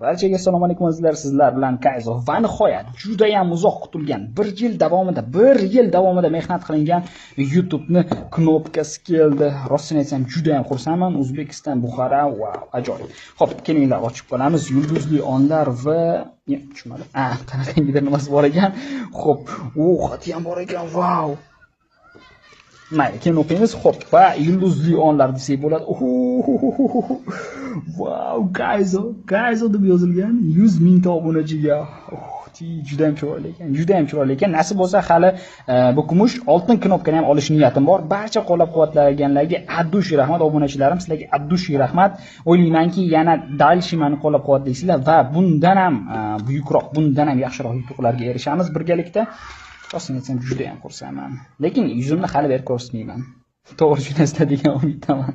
Barchaga assalomu alaykum azizlar, sizlar bilan Kayzo va nihoyat juda ham uzoq kutilgan 1 yil davomida mehnat qilingan YouTube'ni knopkasi keldi. Rostini aytsam juda ham xursandman. O'zbekiston, Buxoro, wow, ajoyib. Xo'p, kelinglar ochib qolamiz. Yulduzli onlar va tushmadi. Qanaqangidir nimasi bor ekan. Xo'p, xati ham bor ekan. Wow. Mayli, keyin o'qiymiz. Xo'p, va yulduzli onlar desak bo'ladi. Wow, Kayzo deb yozilgan 100 mingta obunachiga. Juda ham chiroyli ekan. Juda ham chiroyli ekan. Nasib bo'lsa hali bu kumush oltin knopkani ham olish niyatim bor. Barcha qo'llab-quvvatlaganlarga addushi rahmat, obunachilarim, sizlarga addushi rahmat. O'ylaymanki, yana dalshi meni qo'llab-quvvatlaysizlar va bundan ham buyukroq, bundan ham yaxshiroq yutuqlarga erishamiz birgalikda. Rostini aytsam juda ham xursandman. Lekin yuzimni hali berib ko'rsatmayman. To'g'ri tushunasizlar degan umiddaman.